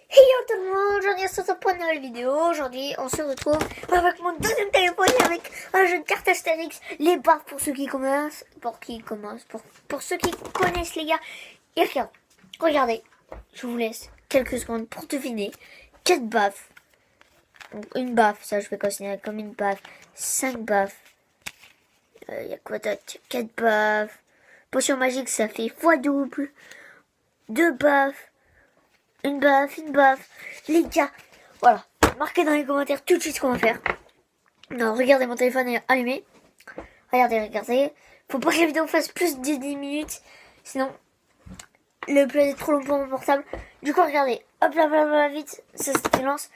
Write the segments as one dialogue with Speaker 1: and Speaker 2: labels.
Speaker 1: Hey yo tout le monde, aujourd'hui on se retrouve pour une nouvelle vidéo. Aujourd'hui on se retrouve avec mon deuxième téléphone et avec un jeu de cartes Astérix. Les baffes pour ceux qui commencent, pour ceux qui connaissent les gars. Et regardez, je vous laisse quelques secondes pour deviner 4 baffes. Donc une baffe, ça je vais considérer comme une baffe. 5 baffes. Il y a quoi d'autre? 4 baffes. Potion magique ça fait x double. 2 baffes. Une baffe. Les gars, voilà. Marquez dans les commentaires tout de suite ce qu'on va faire. Non, regardez, mon téléphone est allumé. Regardez. Faut pas que la vidéo fasse plus de 10 minutes. Sinon, le play est trop long pour mon portable. Du coup, regardez. Hop là, vite. Ça se lance.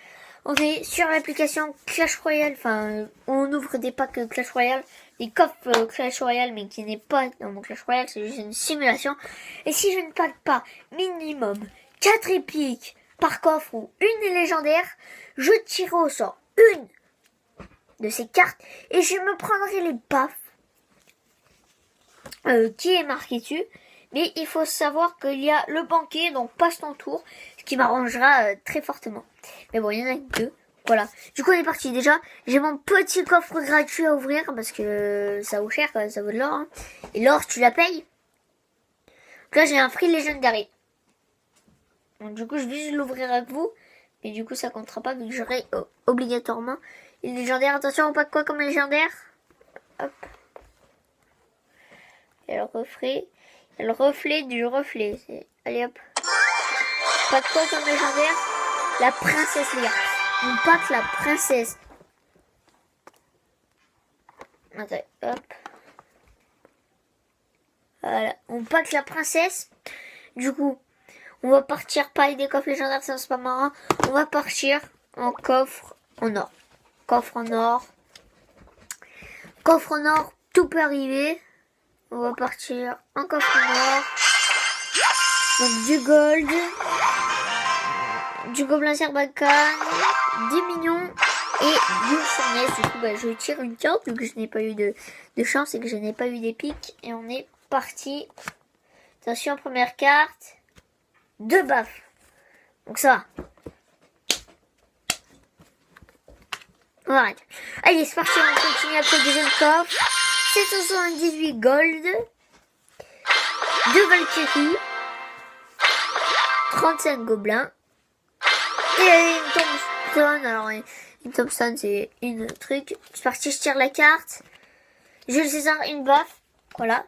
Speaker 1: On est sur l'application Clash Royale. Enfin, on ouvre des packs Clash Royale. Des coffres Clash Royale, mais qui n'est pas dans mon Clash Royale. C'est juste une simulation. Et si je ne pack pas minimum 4 épiques par coffre ou une légendaire, je tirerai au sort une de ces cartes et je me prendrai les baffes qui est marqué dessus. Mais il faut savoir qu'il y a le banquet, donc passe ton tour, ce qui m'arrangera très fortement. Mais bon, il y en a que 2. Voilà. Du coup, on est parti. Déjà, j'ai mon petit coffre gratuit à ouvrir parce que ça vaut cher, ça vaut de l'or. Hein. Et l'or, tu la payes. Donc là, j'ai un free legendary. Donc, du coup, je vais juste l'ouvrir avec vous. Mais du coup, ça comptera pas vu que j'aurai obligatoirement une légendaire. Attention, on pack quoi comme légendaire? Hop. Et le reflet du reflet. Allez, hop. On pack quoi comme légendaire? La princesse, les gars. On pack la princesse. Attends, hop. Voilà. On pack la princesse. Du coup... on va partir pas avec des coffres légendaires, ça c'est pas marrant. On va partir en coffre en or. Coffre en or. Coffre en or, tout peut arriver. On va partir en coffre en or. Donc du gold. Du gobelin Sarbacane. 10 millions. Et du fournaise. Du coup, je tire une carte vu que je n'ai pas eu de chance et que je n'ai pas eu d'épique. Et on est parti. Attention, première carte. 2 baffes. Donc ça va. On arrête. Allez, c'est parti. On continue après le deuxième coffre. 778 gold. 2 Valkyries. 35 gobelins. Et une tombstone. Alors, une tombstone, c'est une truc. C'est parti, je tire la carte. Jules César, une baffe. Voilà.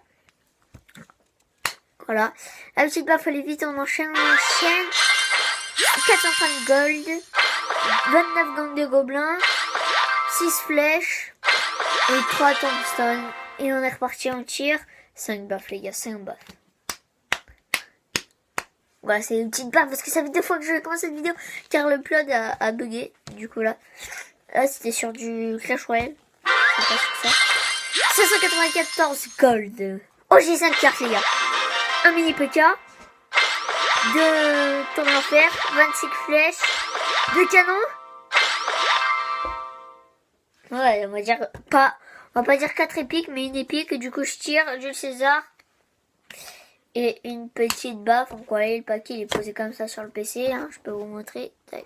Speaker 1: Voilà. La petite baffe, allez vite, on enchaîne. 430 gold. 29 gangs de gobelins. 6 flèches. Et 3 tombstones. Et on est reparti en tir. 5 baffes, les gars, 5 baffes. Voilà, c'est une petite baffe parce que ça fait 2 fois que je commence cette vidéo. Car le plot a bugué. Du coup, là c'était sur du Clash Royale. C'est pas sur ça. 594 gold. Oh, j'ai 5 cartes, les gars. Un mini PK, 2 tours d'enfer, 26 flèches, 2 canons. Ouais, on va pas dire 4 épiques, mais une épique. Du coup, je tire Jules César et une petite baffe. Donc voilà, le paquet il est posé comme ça sur le PC. Hein, je peux vous montrer. Tac.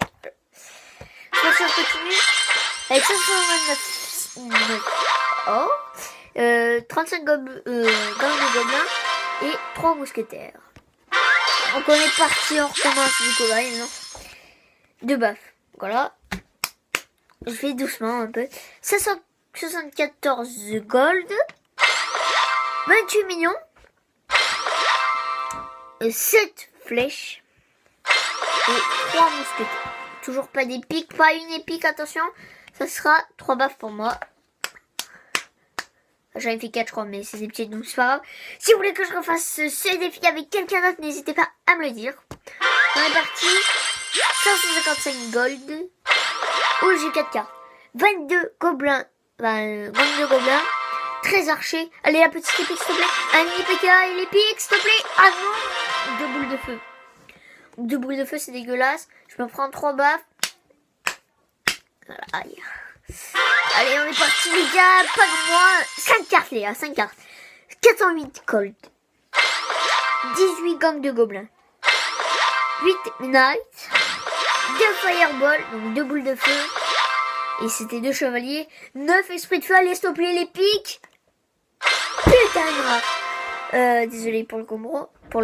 Speaker 1: Je continue avec 529 or, 35 gangs de gobelins. Et 3 mousquetaires. Donc on est parti, on recommence du coup là, non 2 baffes. Voilà. Je fais doucement un peu. 574 gold. 28 millions. 7 flèches. Et 3 mousquetaires. Toujours pas d'épique, pas une épique, attention. Ça sera 3 baffes pour moi. J'avais fait 4 je crois, mais c'est des petites donc c'est pas grave. Si vous voulez que je refasse ce défi avec quelqu'un d'autre, n'hésitez pas à me le dire. On est parti. 555 gold. Oh, j'ai 4 cartes. 22 gobelins. 22 gobelins. 13 archers. Allez, la petite épique, s'il te plaît. Un mini PK et l'épique, s'il te plaît. Ah non, 2 boules de feu. 2 boules de feu, c'est dégueulasse. Je me prends 3 baffes. Voilà, aïe. Allez, on est parti, les gars. Pas de moi. 5 cartes, les gars. 5 cartes. 408 gold. 18 gangs de gobelins. 8 knights. 2 fireballs, donc 2 boules de feu. Et c'était 2 chevaliers. 9 esprits de feu, allez stopper les pics. Putain de désolé pour le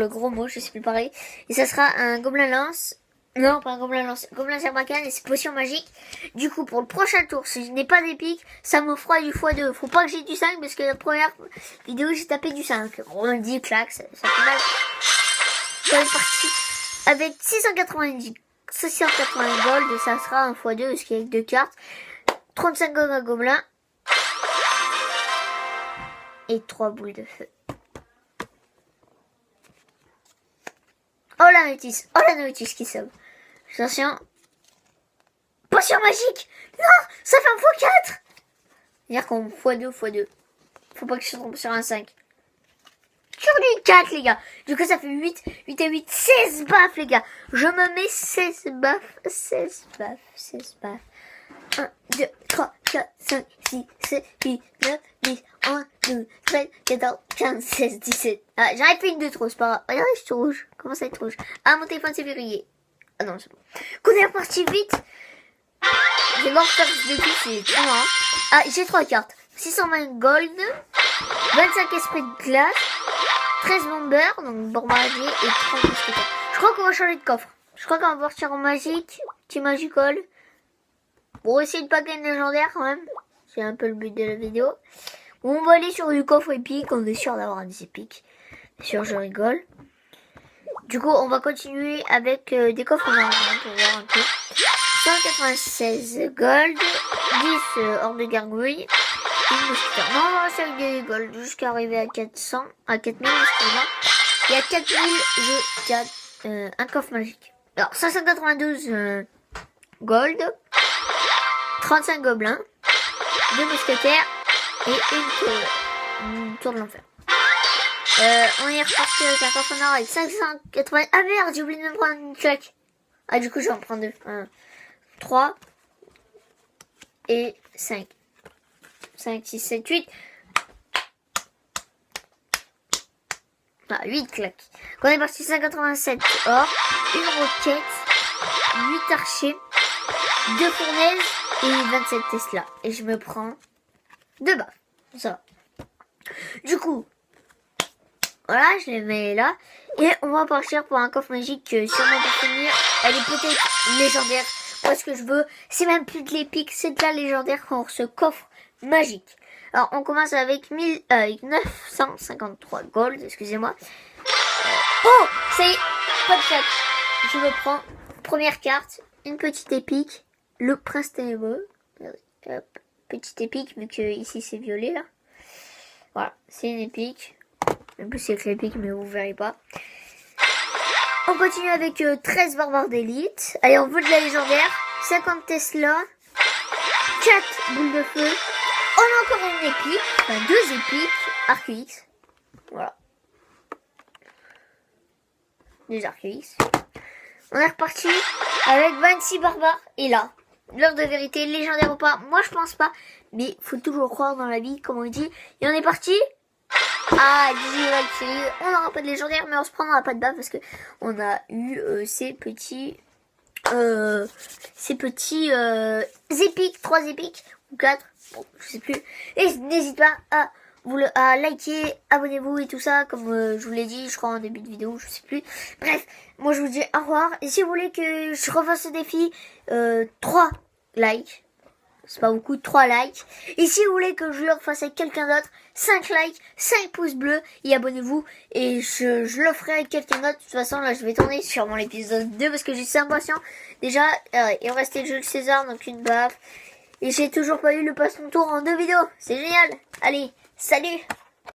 Speaker 1: gros mot, je sais plus pareil. Et ça sera un gobelin lance. Non, pas un gobelin lance, gobelin zerbacane et c'est potion magique. Du coup, pour le prochain tour, si je n'ai pas d'épique, ça me fera du x2. Faut pas que j'ai du 5 parce que la première vidéo, j'ai tapé du 5. On dit clac, ça fait mal. On est parti avec 690 gold et ça sera un x2 parce qu'il y a 2 cartes. 35 gold à gobelin. Et 3 boules de feu. Oh la notice qui sauve. Attention. Potion magique. Non, ça fait un x4. C'est-à-dire qu'on x2. Faut pas que je tombe sur un 5. Sur du 4 les gars. Du coup ça fait 8 et 8, 16 baffes les gars. Je me mets 16 baffes. 1, 2, 3, 4, 5, 6, 7, 8, 9, 10, 11, 12, 13, 14, 15, 16, 17. Ah, j'arrête fait une de trop, c'est pas grave. Regardez, je suis tout rouge. Comment ça être rouge? Ah, mon téléphone s'est verrouillé. Ah non, c'est bon. Qu'on est reparti vite. J'ai mort faire ce défi, c'est trop marrant. Ah, j'ai 3 cartes. 620 gold, 25 esprits de glace, 13 bombers, donc bombardier et 30 mousquetaires. Je crois qu'on va changer de coffre. Je crois qu'on va partir en magique, petit magicol. Pour essayer de pas gagner légendaire quand même. C'est un peu le but de la vidéo. On va aller sur du coffre épique. On est sûr d'avoir des épiques. Bien sûr, je rigole. Du coup, on va continuer avec des coffres en argent pour voir un peu. 196 gold. 10 hors de gargouille. Une mousquetaire. Non, on va rester avec des gold jusqu'à arriver à 400. À 4000, excusez-moi. Et à 4000, j'ai un coffre magique. Alors, 592 gold. 35 gobelins, 2 mousquetaires et une tour de l'enfer. On est reparti avec un coffre en or avec 580. Ah merde, j'ai oublié de me prendre une claque. Ah, du coup, je vais en prendre 2. 1, 3 et 5. 5, 6, 7, 8. Ah, 8 claques. On est parti 587 or, une roquette, 8 archers, 2 fournaises et 27 Tesla. Et je me prends 2 baffes. Ça va. Du coup, voilà, je les mets là. Et on va partir pour un coffre magique sûrement pour finir. Elle est peut-être légendaire. Moi, ce que je veux, c'est même plus de l'épique, c'est de la légendaire pour ce coffre magique. Alors, on commence avec 953 gold, excusez-moi. Oh, ça y est, pas de claque. Je me prends première carte, une petite épique. Le prince ténébreux. Hop, petite épique, vu que ici c'est violet là. Voilà, c'est une épique. En plus c'est écrit épique, mais vous verrez pas. On continue avec 13 barbares d'élite. Allez, on veut de la légendaire. 50 Tesla. 4 boules de feu. On a encore une épique. Enfin, 2 épiques. Arc X. Voilà. 2 Arc X. On est reparti avec 26 barbares. Et là, l'heure de vérité, légendaire ou pas, moi je pense pas, mais faut toujours croire dans la vie, comme on dit. Et on est parti. Ah, 18 Valkyrie, on n'aura pas de légendaire, mais on se prendra pas de baffe parce que on a eu ces petits épiques, 3 épiques ou 4, bon, je sais plus. Et n'hésite pas à liker, abonnez-vous et tout ça, comme je vous l'ai dit, je crois en début de vidéo, je sais plus. Bref, moi je vous dis au revoir. Et si vous voulez que je refasse ce défi, 3 likes. C'est pas beaucoup, 3 likes. Et si vous voulez que je le refasse avec quelqu'un d'autre, 5 likes, 5 pouces bleus et abonnez-vous. Et je le ferai avec quelqu'un d'autre. De toute façon, là, je vais tourner sûrement l'épisode 2 parce que je suis impatient. Déjà, il me restait Jules César, donc une baffe. Et j'ai toujours pas eu le passe-mon tour en 2 vidéos. C'est génial. Allez, salut!